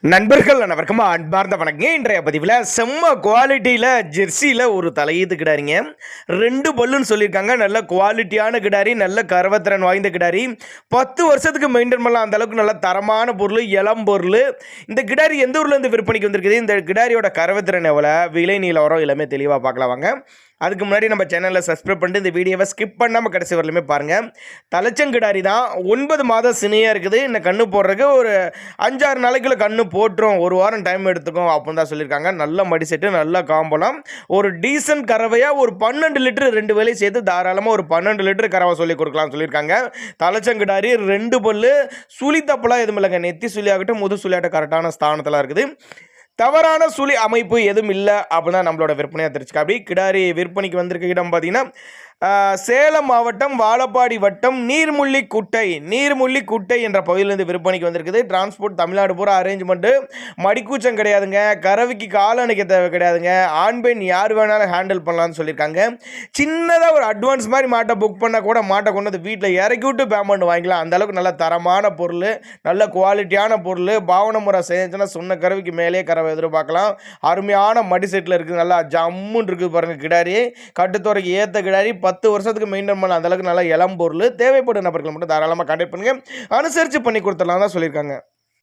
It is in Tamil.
நண்பர்கள் அனைவருக்கும் அன்பார்ந்த வணக்கம். இன்றைய பதிவில் செம்ம குவாலிட்டியில் ஜெர்சியில் ஒரு தலையீத்து கிடாரிங்க. 2 பல்லுன்னு சொல்லியிருக்காங்க. நல்ல குவாலிட்டியான கிடாரி, நல்ல கரவத்திறன் வாய்ந்த கிடாரி. 10 வருஷத்துக்கு மெயின்டைன் பண்ணலாம், அந்த அளவுக்கு நல்ல தரமான பொருள், இளம் பொருள். இந்த கிடாரி எந்த ஊர்லேருந்து விற்பனைக்கு வந்திருக்குது, இந்த கிடாரியோட கரவத்திறன் எவ்வளோ, விலை நிலவரம் எல்லாமே தெளிவாக பார்க்கலாம் வாங்க. அதுக்கு முன்னாடி நம்ம சேனலில் சப்ஸ்கிரைப் பண்ணிட்டு இந்த வீடியோவை ஸ்கிப் பண்ணாமல் கடைசி வரலுமே பாருங்கள். தலைச்சங்கிடாரி தான், 9 மாதம் சினையாக இருக்குது. இந்த கண்ணு போடுறதுக்கு ஒரு 5-6 நாளைக்குள்ள கண்ணு போட்டுரும், ஒரு வாரம் டைம் எடுத்துக்கும் அப்படின்னு தான் சொல்லியிருக்காங்க. நல்ல மடி செட்டு, நல்ல காம்பலம், ஒரு டீசன்ட் கறவையாக ஒரு 12 லிட்டர் 2 வேலையும் சேர்த்து தாராளமாக ஒரு 12 லிட்டர் கறவை சொல்லி கொடுக்கலாம்னு சொல்லியிருக்காங்க. தலைச்சங்கிடாரி 2 பல்லு, சுழி தப்பெல்லாம் எதுவும் இல்லைங்க. நெத்தி சுழியாகட்டும் முது சுழியாகட்டும் கரெக்டான ஸ்தானத்தில் இருக்குது. தவறான சுழி அமைப்பு எதுவும் இல்லை அப்படின்னா நம்மளோட விற்பனையாக தெரிஞ்சுக்கா. அப்படி கிடாரி விற்பனைக்கு வந்திருக்க இடம் பார்த்தீங்கன்னா சேலம் மாவட்டம் வாழப்பாடி வட்டம் நீர்முள்ளிக்குட்டை என்ற பகுதியிலிருந்து விற்பனைக்கு வந்திருக்குது. டிரான்ஸ்போர்ட் தமிழ்நாடு பூரா அரேஞ்ச்மெண்ட்டு, மடிக்கூச்சம் கிடையாதுங்க, கறவைக்கு கால அணைக்க தேவை கிடையாதுங்க, ஆண் பெண் யார் வேணாலும் ஹேண்டில் பண்ணலான்னு சொல்லியிருக்காங்க. சின்னதாக ஒரு அட்வான்ஸ் மாதிரி மாட்டை புக் பண்ணால் கூட மாட்டை கொண்டு வந்து வீட்டில் இறக்கி விட்டு பேமெண்ட் வாங்கிக்கலாம். அந்தளவுக்கு நல்ல தரமான பொருள், நல்ல குவாலிட்டியான பொருள். பாவன முறை செஞ்சுன்னா சொன்ன கறவைக்கு மேலே கறவை எதிர்பார்க்கலாம். அருமையான மடி செட்டில் இருக்குது, நல்லா ஜம்முன்னு இருக்குது பாருங்கள். கிடாரி கட்டுத்துறைக்கு ஏற்ற கிடாரி, 10 வருஷத்துக்கு மெயின்டைன் பண்ண அந்தளவுக்கு நல்ல இளம் பொருள். தேவைப்படும் நபர்கள் மட்டும் தாராளமாக கான்டாக்ட் பண்ணுங்கள், அனுசரித்து பண்ணி கொடுத்துடலாம் தான் சொல்லியிருக்காங்க.